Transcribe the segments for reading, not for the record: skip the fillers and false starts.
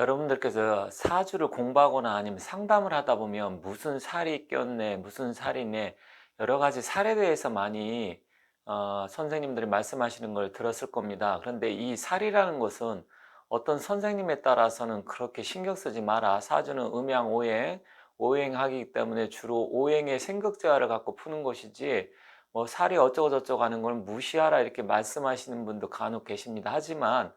여러분들께서 사주를 공부하거나 아니면 상담을 하다 보면 무슨 살이 꼈네, 무슨 살이네, 여러 가지 살에 대해서 많이 선생님들이 말씀하시는 걸 들었을 겁니다. 그런데 이 살이라는 것은 어떤 선생님에 따라서는 그렇게 신경 쓰지 마라. 사주는 음양 오행, 오행하기 때문에 주로 오행의 생극재화를 갖고 푸는 것이지 뭐 살이 어쩌고 저쩌고 하는 걸 무시하라 이렇게 말씀하시는 분도 간혹 계십니다. 하지만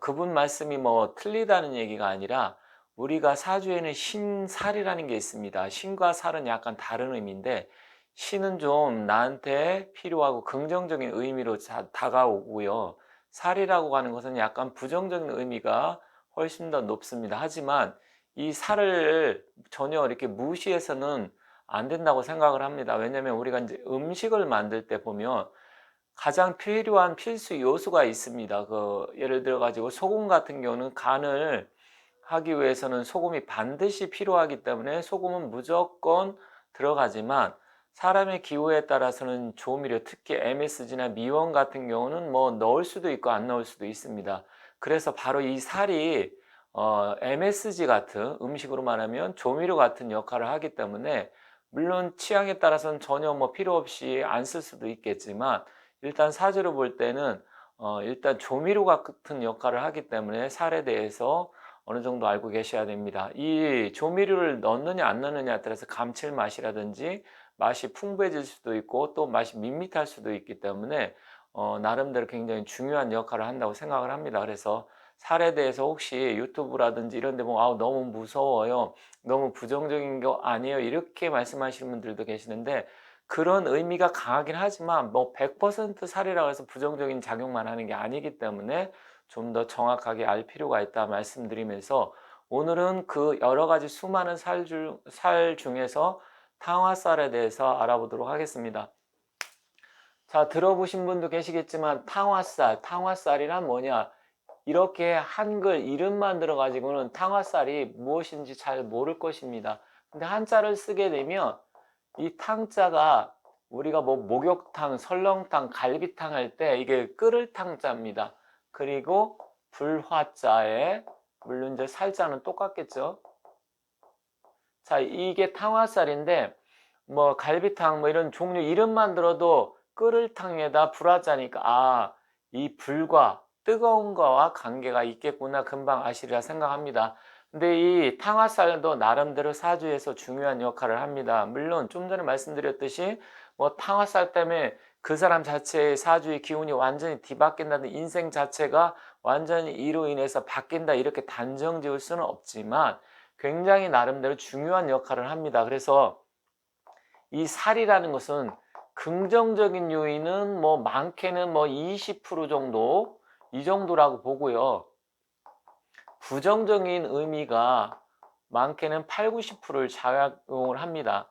그분 말씀이 뭐 틀리다는 얘기가 아니라 우리가 사주에는 신살이라는 게 있습니다. 신과 살은 약간 다른 의미인데 신은 좀 나한테 필요하고 긍정적인 의미로 다가오고요. 살이라고 하는 것은 약간 부정적인 의미가 훨씬 더 높습니다. 하지만 이 살을 전혀 이렇게 무시해서는 안 된다고 생각을 합니다. 왜냐하면 우리가 이제 음식을 만들 때 보면 가장 필요한 필수 요소가 있습니다. 예를 들어 가지고 소금 같은 경우는 간을 하기 위해서는 소금이 반드시 필요하기 때문에 소금은 무조건 들어가지만 사람의 기호에 따라서는 조미료, 특히 MSG나 미원 같은 경우는 뭐 넣을 수도 있고 안 넣을 수도 있습니다. 그래서 바로 이 살이 MSG 같은, 음식으로 말하면 조미료 같은 역할을 하기 때문에 물론 취향에 따라서는 전혀 뭐 필요 없이 안 쓸 수도 있겠지만 일단 사주로 볼 때는 일단 조미료 같은 역할을 하기 때문에 살에 대해서 어느 정도 알고 계셔야 됩니다. 이 조미료를 넣느냐 안 넣느냐에 따라서 감칠맛이라든지 맛이 풍부해질 수도 있고 또 맛이 밋밋할 수도 있기 때문에 나름대로 굉장히 중요한 역할을 한다고 생각을 합니다. 그래서 살에 대해서 혹시 유튜브라든지 이런 데 보면 아우 너무 무서워요, 너무 부정적인 거 아니에요, 이렇게 말씀하시는 분들도 계시는데 그런 의미가 강하긴 하지만 뭐 100% 살이라고 해서 부정적인 작용만 하는 게 아니기 때문에 좀 더 정확하게 알 필요가 있다 말씀드리면서 오늘은 그 여러 가지 수많은 살 중에서 탕화살에 대해서 알아보도록 하겠습니다. 자, 들어보신 분도 계시겠지만 탕화살이란 뭐냐? 이렇게 한글 이름만 들어가지고는 탕화살이 무엇인지 잘 모를 것입니다. 근데 한자를 쓰게 되면 이 탕자가 우리가 뭐 목욕탕, 설렁탕, 갈비탕 할 때 이게 끓을 탕자입니다. 그리고 불화자에 물론 이제 살자는 똑같겠죠. 자, 이게 탕화살인데 뭐 갈비탕 뭐 이런 종류 이름만 들어도 끓을 탕에다 불화자니까 이 불과 뜨거운 거와 관계가 있겠구나 금방 아시리라 생각합니다. 근데 이 탕화살도 나름대로 사주에서 중요한 역할을 합니다. 물론 좀 전에 말씀드렸듯이 뭐 탕화살 때문에 그 사람 자체의 사주의 기운이 완전히 뒤바뀐다든 인생 자체가 완전히 이로 인해서 바뀐다 이렇게 단정 지을 수는 없지만 굉장히 나름대로 중요한 역할을 합니다. 그래서 이 살이라는 것은 긍정적인 요인은 뭐 많게는 뭐 20% 정도 이 정도라고 보고요. 부정적인 의미가 많게는 8, 90%를 작용을 합니다.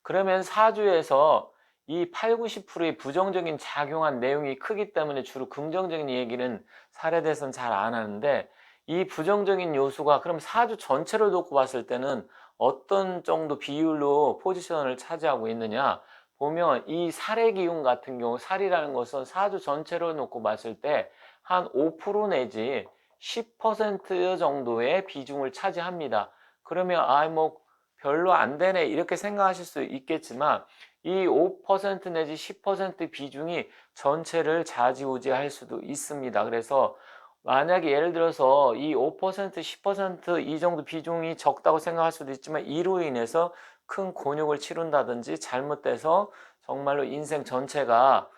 그러면 사주에서 이 8, 90%의 부정적인 작용한 내용이 크기 때문에 주로 긍정적인 얘기는 살에 대해서는 잘 안 하는데 이 부정적인 요소가 그럼 사주 전체를 놓고 봤을 때는 어떤 정도 비율로 포지션을 차지하고 있느냐 보면 이 살의 기운 같은 경우 살이라는 것은 사주 전체를 놓고 봤을 때 한 5% 내지 10% 정도의 비중을 차지합니다. 그러면 뭐 별로 안 되네 이렇게 생각하실 수 있겠지만 이 5% 내지 10% 비중이 전체를 좌지우지할 수도 있습니다. 그래서 만약에 예를 들어서 이 5%, 10%이 정도 비중이 적다고 생각할 수도 있지만 이로 인해서 큰 곤욕을 치른다든지 잘못돼서 정말로 인생 전체가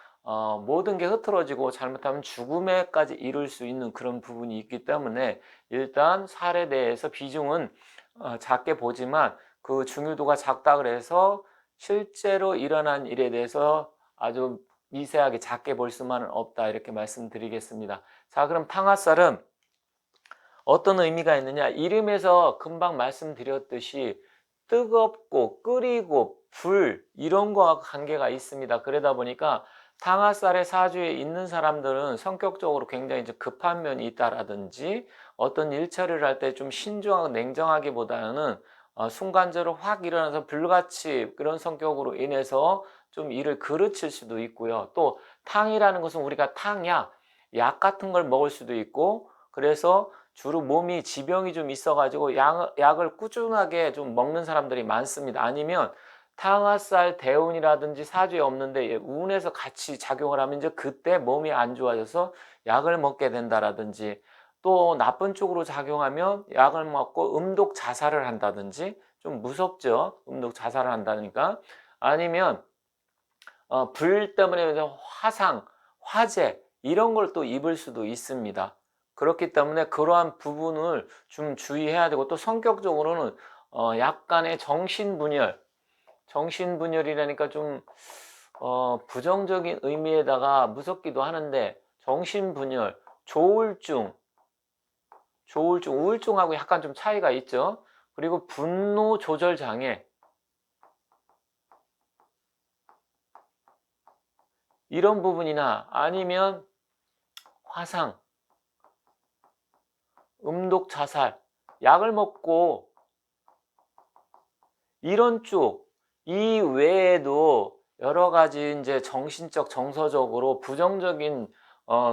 모든 게 흐트러지고 잘못하면 죽음에까지 이를 수 있는 그런 부분이 있기 때문에 일단 살에 대해서 비중은 작게 보지만 그 중요도가 작다 그래서 실제로 일어난 일에 대해서 아주 미세하게 작게 볼 수만은 없다 이렇게 말씀드리겠습니다. 자, 그럼 탕화살은 어떤 의미가 있느냐? 이름에서 금방 말씀드렸듯이 뜨겁고 끓이고 불 이런 거와 관계가 있습니다. 그러다 보니까 탕화살의 사주에 있는 사람들은 성격적으로 굉장히 좀 급한 면이 있다라든지 어떤 일 처리를 할 때 좀 신중하고 냉정하기보다는 순간적으로 확 일어나서 불같이 그런 성격으로 인해서 좀 일을 그르칠 수도 있고요. 또 탕이라는 것은 우리가 탕약, 약 같은 걸 먹을 수도 있고 그래서 주로 몸이 지병이 좀 있어가지고 약을 꾸준하게 좀 먹는 사람들이 많습니다. 아니면 탕화살 대운이라든지 사주에 없는데 운에서 같이 작용을 하면 이제 그때 몸이 안 좋아져서 약을 먹게 된다라든지, 또 나쁜 쪽으로 작용하면 약을 먹고 음독 자살을 한다든지, 좀 무섭죠. 음독 자살을 한다니까. 아니면 불 때문에 화상, 화재 이런 걸 또 입을 수도 있습니다. 그렇기 때문에 그러한 부분을 좀 주의해야 되고, 또 성격적으로는 약간의 정신분열이라니까 좀 부정적인 의미에다가 무섭기도 하는데, 정신분열, 조울증, 우울증하고 약간 좀 차이가 있죠. 그리고 분노 조절 장애, 이런 부분이나 아니면 화상, 음독 자살, 약을 먹고 이런 쪽, 이 외에도 여러 가지 이제 정신적, 정서적으로 부정적인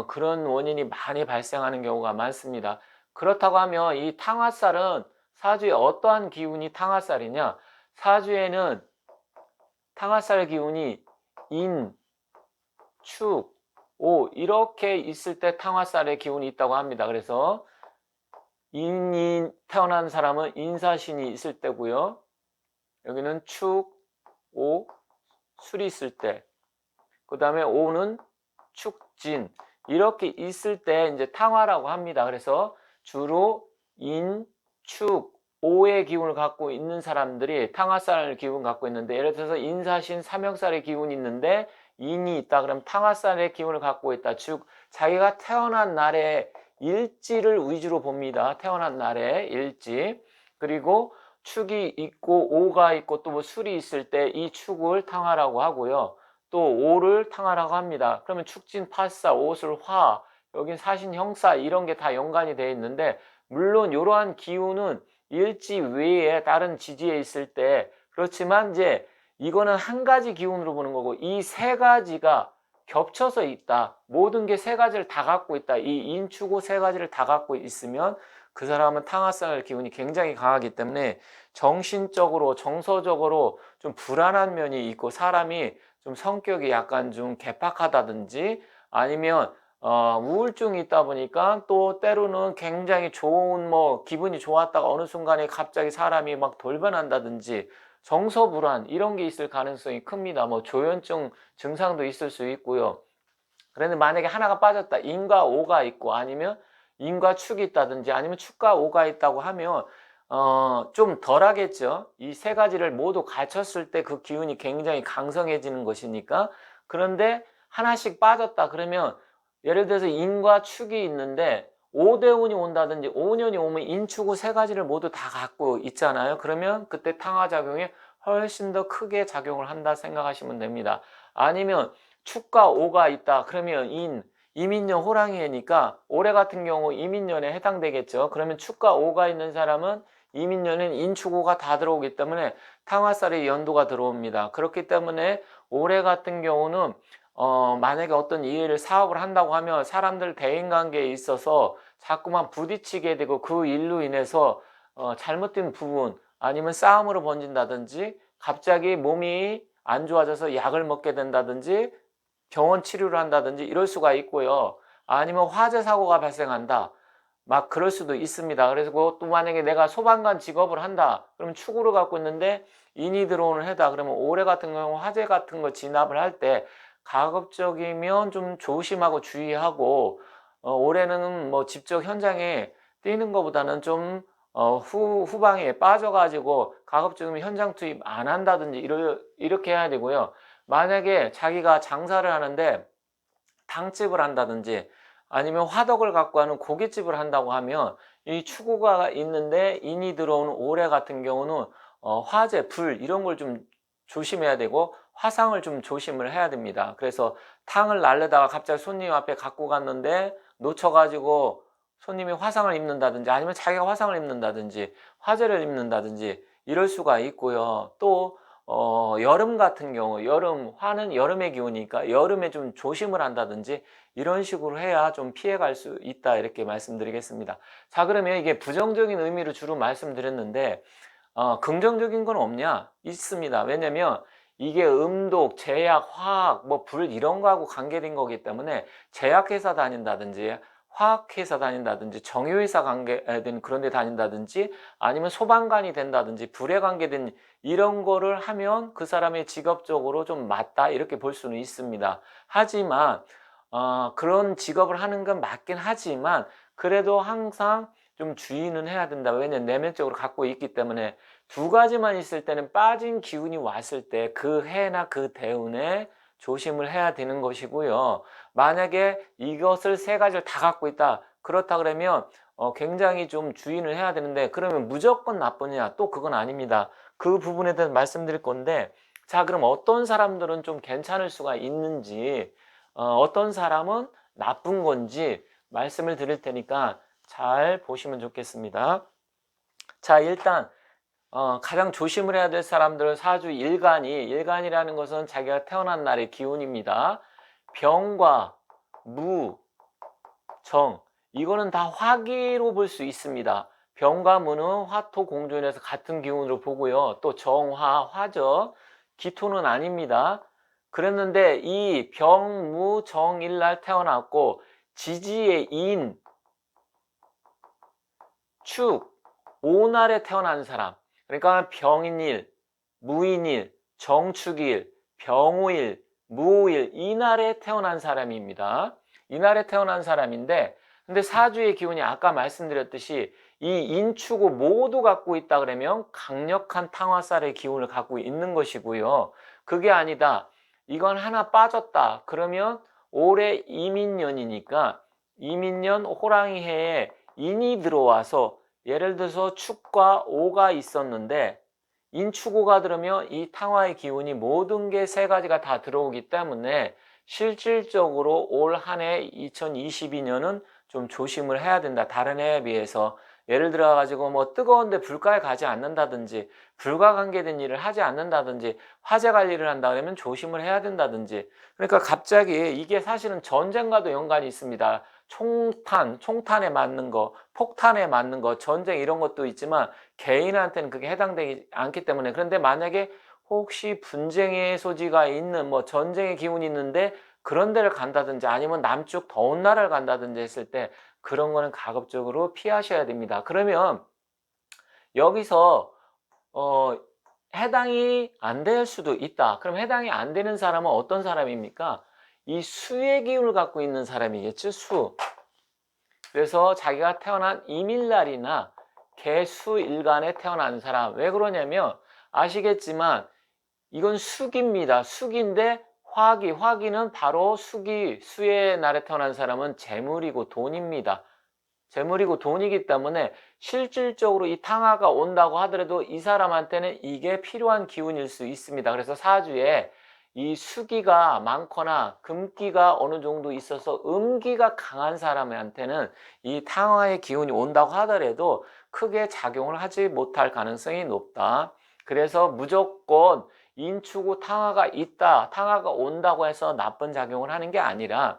그런 원인이 많이 발생하는 경우가 많습니다. 그렇다고 하면 이 탕화살은 사주에 어떠한 기운이 탕화살이냐? 사주에는 탕화살 기운이 인, 축, 오 이렇게 있을 때 탕화살의 기운이 있다고 합니다. 그래서 인이 태어난 사람은 인사신이 있을 때고요. 여기는 축, 오, 술이 있을 때, 그 다음에 오는 축진, 이렇게 있을 때 이제 탕화라고 합니다. 그래서 주로 인, 축, 오의 기운을 갖고 있는 사람들이 탕화살 기운 갖고 있는데, 예를 들어서 인사신, 삼형살의 기운이 있는데 인이 있다 그러면 탕화살의 기운을 갖고 있다. 즉 자기가 태어난 날의 일지를 위주로 봅니다. 태어난 날의 일지. 그리고 축이 있고 오가 있고 또 뭐 술이 있을 때 이 축을 탕화라고 하고요. 또 오를 탕화라고 합니다. 그러면 축진, 파사, 오술, 화, 여긴 사신, 형사 이런 게 다 연관이 되어 있는데, 물론 이러한 기운은 일지 외에 다른 지지에 있을 때, 그렇지만 이제 이거는 한 가지 기운으로 보는 거고, 이 세 가지가 겹쳐서 있다. 모든 게 세 가지를 다 갖고 있다. 이 인축오 세 가지를 다 갖고 있으면 그 사람은 탕화살 기운이 굉장히 강하기 때문에 정신적으로, 정서적으로 좀 불안한 면이 있고, 사람이 좀 성격이 약간 좀 개팍하다든지, 아니면 우울증이 있다 보니까 또 때로는 굉장히 좋은 뭐 기분이 좋았다가 어느 순간에 갑자기 사람이 막 돌변한다든지, 정서불안 이런 게 있을 가능성이 큽니다. 뭐 조현증 증상도 있을 수 있고요. 그런데 만약에 하나가 빠졌다, 인과 오가 있고 아니면 인과 축이 있다든지 아니면 축과 오가 있다고 하면 좀 덜하겠죠. 이 세 가지를 모두 갖췄을 때 그 기운이 굉장히 강성해지는 것이니까. 그런데 하나씩 빠졌다 그러면, 예를 들어서 인과 축이 있는데 오대운이 온다든지 오년이 오면 인축우 세 가지를 모두 다 갖고 있잖아요. 그러면 그때 탕화작용이 훨씬 더 크게 작용을 한다 생각하시면 됩니다. 아니면 축과 오가 있다 그러면 이민년 호랑이니까 올해 같은 경우 이민년에 해당되겠죠. 그러면 축과 오가 있는 사람은 이민년엔 인축오가 다 들어오기 때문에 탕화살의 연도가 들어옵니다. 그렇기 때문에 올해 같은 경우는 만약에 어떤 일을 사업을 한다고 하면 사람들 대인관계에 있어서 자꾸만 부딪히게 되고, 그 일로 인해서 잘못된 부분 아니면 싸움으로 번진다든지, 갑자기 몸이 안 좋아져서 약을 먹게 된다든지 병원 치료를 한다든지 이럴 수가 있고요. 아니면 화재 사고가 발생한다, 막 그럴 수도 있습니다. 그래서 또 만약에 내가 소방관 직업을 한다 그러면 축으로 갖고 있는데 인이 들어오는 해다 그러면 올해 같은 경우 화재 같은 거 진압을 할 때 가급적이면 좀 조심하고 주의하고, 올해는 뭐 직접 현장에 뛰는 것보다는 좀 후방에 빠져가지고 가급적이면 현장 투입 안 한다든지 이렇게 해야 되고요. 만약에 자기가 장사를 하는데 탕집을 한다든지 아니면 화덕을 갖고 하는 고깃집을 한다고 하면, 이 추구가 있는데 인이 들어오는 올해 같은 경우는 화재, 불 이런 걸 좀 조심해야 되고 화상을 좀 조심을 해야 됩니다. 그래서 탕을 날려다가 갑자기 손님 앞에 갖고 갔는데 놓쳐가지고 손님이 화상을 입는다든지 아니면 자기가 화상을 입는다든지 화재를 입는다든지 이럴 수가 있고요. 또 여름 같은 경우, 화는 여름의 기운이니까 여름에 좀 조심을 한다든지 이런 식으로 해야 좀 피해갈 수 있다, 이렇게 말씀드리겠습니다. 자, 그러면 이게 부정적인 의미로 주로 말씀드렸는데, 긍정적인 건 없냐? 있습니다. 왜냐면 이게 음독, 제약, 화학, 뭐 불 이런 거하고 관계된 거기 때문에 제약회사 다닌다든지 화학회사 다닌다든지 정유회사 관계된 그런 데 다닌다든지 아니면 소방관이 된다든지 불에 관계된 이런 거를 하면 그 사람의 직업적으로 좀 맞다, 이렇게 볼 수는 있습니다. 하지만 그런 직업을 하는 건 맞긴 하지만 그래도 항상 좀 주의는 해야 된다. 왜냐면 내면적으로 갖고 있기 때문에 두 가지만 있을 때는 빠진 기운이 왔을 때 그 해나 그 대운에 조심을 해야 되는 것이고요. 만약에 이것을 세 가지를 다 갖고 있다, 그렇다 그러면 굉장히 좀 주의를 해야 되는데, 그러면 무조건 나쁘냐? 또 그건 아닙니다. 그 부분에 대해서 말씀드릴 건데, 자, 그럼 어떤 사람들은 좀 괜찮을 수가 있는지, 어떤 사람은 나쁜 건지 말씀을 드릴 테니까 잘 보시면 좋겠습니다. 자, 일단 가장 조심을 해야 될 사람들은 사주 일간이라는 것은 자기가 태어난 날의 기운입니다. 병과 무, 정, 이거는 다 화기로 볼 수 있습니다. 병과 무는 화토 공존에서 같은 기운으로 보고요. 또 정화, 화죠. 기토는 아닙니다. 그랬는데 이 병, 무, 정일날 태어났고 지지의 인, 축, 오날에 태어난 사람, 그러니까 병인일, 무인일, 정축일, 병오일, 무오일, 이날에 태어난 사람입니다. 이날에 태어난 사람인데, 근데 사주의 기운이 아까 말씀드렸듯이 이 인축을 모두 갖고 있다 그러면 강력한 탕화살의 기운을 갖고 있는 것이고요. 그게 아니다, 이건 하나 빠졌다 그러면 올해 이민년이니까 이민년 호랑이 해에 인이 들어와서, 예를 들어서 축과 오가 있었는데 인축오가 들으면 이 탕화의 기운이 모든 게 세 가지가 다 들어오기 때문에 실질적으로 올 한 해 2022년은 좀 조심을 해야 된다. 다른 해에 비해서 예를 들어 가지고 뭐 뜨거운데 불가에 가지 않는다든지 불과 관계된 일을 하지 않는다든지 화재 관리를 한다 그러면 조심을 해야 된다든지, 그러니까 갑자기 이게 사실은 전쟁과도 연관이 있습니다. 총탄에 맞는 거, 폭탄에 맞는 거, 전쟁 이런 것도 있지만 개인한테는 그게 해당되지 않기 때문에, 그런데 만약에 혹시 분쟁의 소지가 있는 뭐 전쟁의 기운이 있는데 그런 데를 간다든지 아니면 남쪽 더운 나라를 간다든지 했을 때 그런 거는 가급적으로 피하셔야 됩니다. 그러면 여기서 어, 해당이 안 될 수도 있다. 그럼 해당이 안 되는 사람은 어떤 사람입니까? 이 수의 기운을 갖고 있는 사람이겠죠, 수. 그래서 자기가 태어난 이밀날이나 개수일간에 태어난 사람. 왜 그러냐면 아시겠지만 이건 수기입니다. 수기인데 화기는 바로 수의 날에 태어난 사람은 재물이고 돈입니다. 재물이고 돈이기 때문에 실질적으로 이 탕화가 온다고 하더라도 이 사람한테는 이게 필요한 기운일 수 있습니다. 그래서 사주에 이 수기가 많거나 금기가 어느 정도 있어서 음기가 강한 사람한테는 이 탕화의 기운이 온다고 하더라도 크게 작용을 하지 못할 가능성이 높다. 그래서 무조건 인축우 탕화가 있다, 탕화가 온다고 해서 나쁜 작용을 하는 게 아니라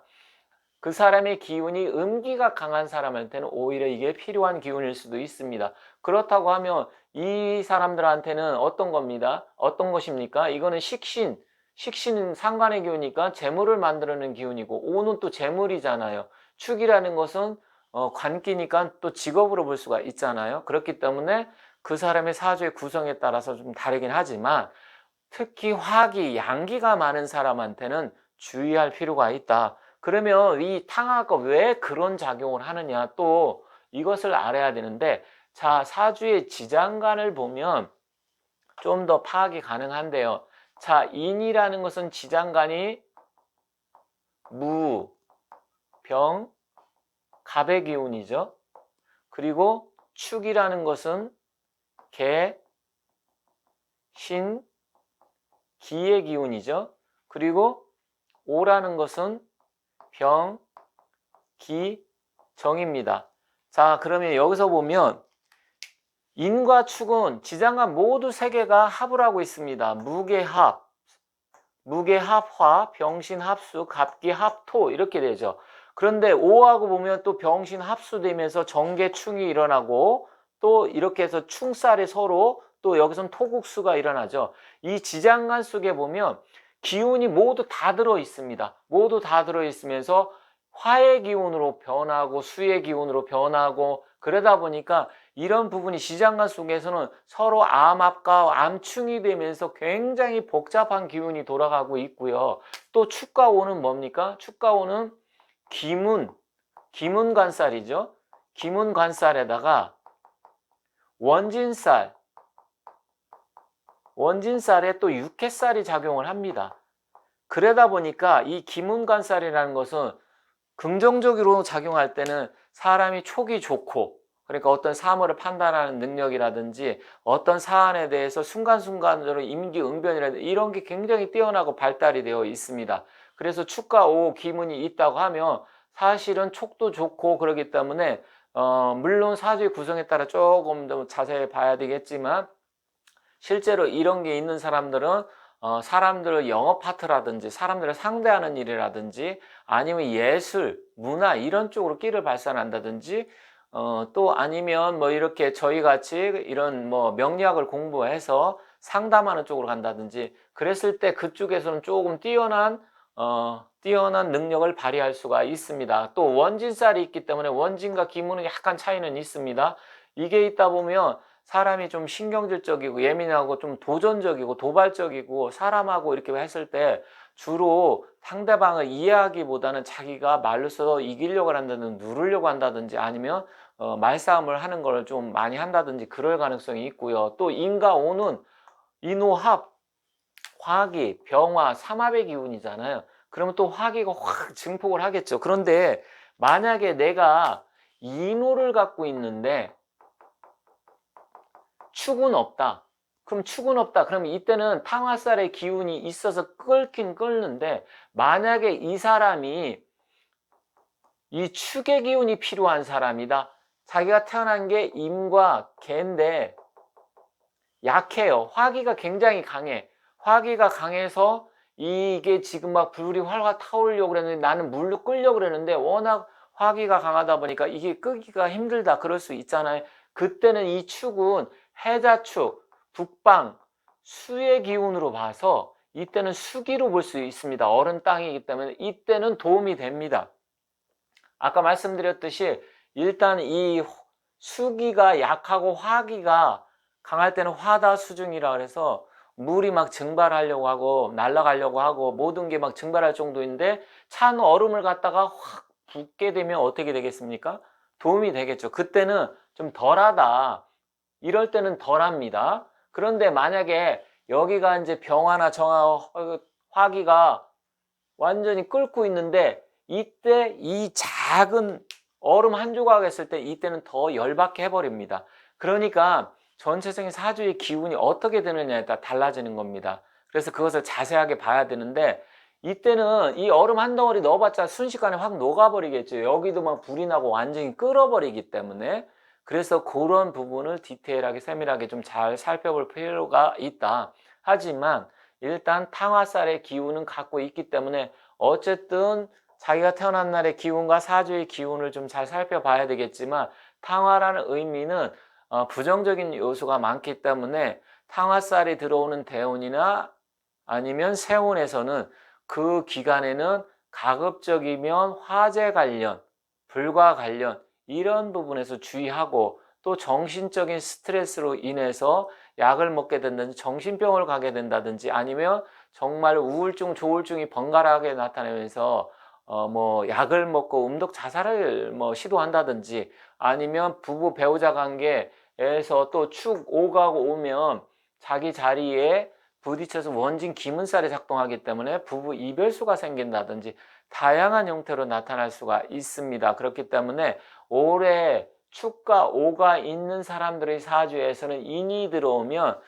그 사람의 기운이 음기가 강한 사람한테는 오히려 이게 필요한 기운일 수도 있습니다. 그렇다고 하면 이 사람들한테는 어떤 겁니다? 어떤 것입니까? 이거는 식신은 상관의 기운이니까 재물을 만들어내는 기운이고, 오는 또 재물이잖아요. 축이라는 것은 관기니까 또 직업으로 볼 수가 있잖아요. 그렇기 때문에 그 사람의 사주의 구성에 따라서 좀 다르긴 하지만 특히 화기, 양기가 많은 사람한테는 주의할 필요가 있다. 그러면 이 탕화가 왜 그런 작용을 하느냐, 또 이것을 알아야 되는데, 자, 사주의 지장간을 보면 좀 더 파악이 가능한데요. 자, 인이라는 것은 지장간이 무, 병, 갑의 기운이죠. 그리고 축이라는 것은 개, 신, 기의 기운이죠. 그리고 오라는 것은 병, 기, 정입니다. 자, 그러면 여기서 보면 인과 축은 지장간 모두 세 개가 합을 하고 있습니다. 무게합, 무게합화, 병신합수, 갑기합토 이렇게 되죠. 그런데 오하고 보면 또 병신합수되면서 정계충이 일어나고 또 이렇게 해서 충살이 서로 또 여기선 토국수가 일어나죠. 이 지장간 속에 보면 기운이 모두 다 들어 있습니다. 모두 다 들어 있으면서 화의 기운으로 변하고 수의 기운으로 변하고 그러다 보니까 이런 부분이 지장간 속에서는 서로 암합과 암충이 되면서 굉장히 복잡한 기운이 돌아가고 있고요. 또 축과 오는 뭡니까? 축과 오는 기문관살이죠. 기문관살에다가 원진살에 또 육해살이 작용을 합니다. 그러다 보니까 이 기문관살이라는 것은 긍정적으로 작용할 때는 사람이 촉이 좋고 그러니까 어떤 사물을 판단하는 능력이라든지 어떤 사안에 대해서 순간순간적으로 임기응변이라든지 이런 게 굉장히 뛰어나고 발달이 되어 있습니다. 그래서 축과 오 기문이 있다고 하면 사실은 촉도 좋고 그러기 때문에 물론 사주의 구성에 따라 조금 더 자세히 봐야 되겠지만 실제로 이런 게 있는 사람들은 사람들을 영업 파트라든지 사람들을 상대하는 일이라든지 아니면 예술, 문화 이런 쪽으로 끼를 발산한다든지 또 아니면 뭐 이렇게 저희 같이 이런 뭐 명리학을 공부해서 상담하는 쪽으로 간다든지 그랬을 때 그쪽에서는 조금 뛰어난 능력을 발휘할 수가 있습니다. 또 원진살이 있기 때문에 원진과 기문은 약간 차이는 있습니다. 이게 있다 보면 사람이 좀 신경질적이고 예민하고 좀 도전적이고 도발적이고 사람하고 이렇게 했을 때 주로 상대방을 이해하기보다는 자기가 말로 써서 이기려고 한다든지 누르려고 한다든지 아니면 말싸움을 하는 걸 좀 많이 한다든지 그럴 가능성이 있고요. 또 인과 오는 인호합, 화기, 병화, 삼합의 기운이잖아요. 그러면 또 화기가 확 증폭을 하겠죠. 그런데 만약에 내가 인호를 갖고 있는데 축은 없다. 그럼 축은 없다. 그럼 이때는 탕화살의 기운이 있어서 끓긴 끓는데 만약에 이 사람이 이 축의 기운이 필요한 사람이다. 자기가 태어난 게 임과 개인데 약해요. 화기가 굉장히 강해. 화기가 강해서 이게 지금 막 불이 활활 타오르려고 그랬는데 나는 물로 끓려고 그랬는데 워낙 화기가 강하다 보니까 이게 끄기가 힘들다. 그럴 수 있잖아요. 그때는 이 축은 해자축, 북방, 수의 기운으로 봐서 이때는 수기로 볼 수 있습니다. 어른 땅이기 때문에 이때는 도움이 됩니다. 아까 말씀드렸듯이 일단 이 수기가 약하고 화기가 강할 때는 화다 수중이라 그래서 물이 막 증발하려고 하고 날아가려고 하고 모든 게 막 증발할 정도인데 찬 얼음을 갖다가 확 붓게 되면 어떻게 되겠습니까? 도움이 되겠죠. 그때는 좀 덜하다. 이럴 때는 덜합니다. 그런데 만약에 여기가 이제 병화나 정화, 화기가 완전히 끓고 있는데 이때 이 작은 얼음 한 조각 했을 때 이때는 더 열받게 해버립니다. 그러니까 전체적인 사주의 기운이 어떻게 되느냐에 따라 달라지는 겁니다. 그래서 그것을 자세하게 봐야 되는데 이때는 이 얼음 한 덩어리 넣어봤자 순식간에 확 녹아버리겠죠. 여기도 막 불이 나고 완전히 끓어버리기 때문에 그래서 그런 부분을 디테일하게 세밀하게 좀 잘 살펴볼 필요가 있다. 하지만 일단 탕화살의 기운은 갖고 있기 때문에 어쨌든 자기가 태어난 날의 기운과 사주의 기운을 좀 잘 살펴봐야 되겠지만 탕화라는 의미는 부정적인 요소가 많기 때문에 탕화살이 들어오는 대운이나 아니면 세운에서는 그 기간에는 가급적이면 화재 관련, 불과 관련 이런 부분에서 주의하고 또 정신적인 스트레스로 인해서 약을 먹게 된다든지 정신병을 가게 된다든지 아니면 정말 우울증, 조울증이 번갈아가게 나타나면서 뭐 약을 먹고 음독 자살을 뭐 시도한다든지 아니면 부부 배우자 관계에서 또 축 오가고 오면 자기 자리에 부딪혀서 원진 기문살이 작동하기 때문에 부부 이별수가 생긴다든지 다양한 형태로 나타날 수가 있습니다. 그렇기 때문에 올해 축과 오가 있는 사람들의 사주에서는 인이 들어오면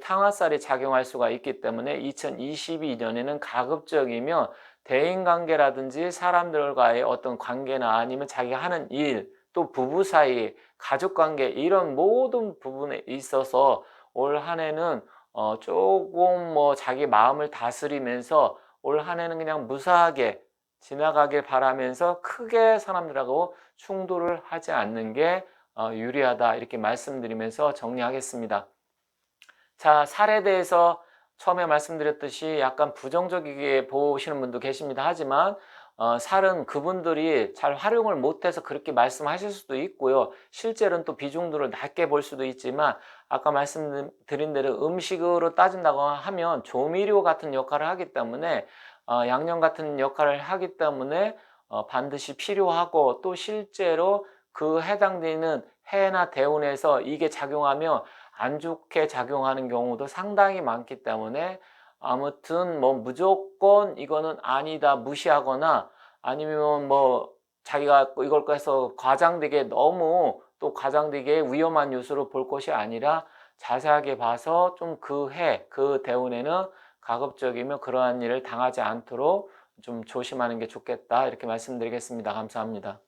탕화살이 작용할 수가 있기 때문에 2022년에는 가급적이면 대인관계라든지 사람들과의 어떤 관계나 아니면 자기가 하는 일 또 부부 사이, 가족 관계 이런 모든 부분에 있어서 올 한 해는 조금 뭐 자기 마음을 다스리면서 올 한 해는 그냥 무사하게 지나가길 바라면서 크게 사람들하고 충돌을 하지 않는 게 유리하다 이렇게 말씀드리면서 정리하겠습니다. 자, 살에 대해서 처음에 말씀드렸듯이 약간 부정적이게 보시는 분도 계십니다. 하지만 살은 그분들이 잘 활용을 못해서 그렇게 말씀하실 수도 있고요. 실제로는 또 비중들을 낮게 볼 수도 있지만 아까 말씀드린 대로 음식으로 따진다고 하면 조미료 같은 역할을 하기 때문에 양념 같은 역할을 하기 때문에 반드시 필요하고 또 실제로 그 해당되는 해나 대운에서 이게 작용하면 안 좋게 작용하는 경우도 상당히 많기 때문에 아무튼 뭐 무조건 이거는 아니다 무시하거나 아니면 뭐 자기가 이걸 해서 과장되게 너무 또 과장되게 위험한 요소로 볼 것이 아니라 자세하게 봐서 좀 그 해, 그 대운에는 가급적이면 그러한 일을 당하지 않도록 좀 조심하는 게 좋겠다 이렇게 말씀드리겠습니다. 감사합니다.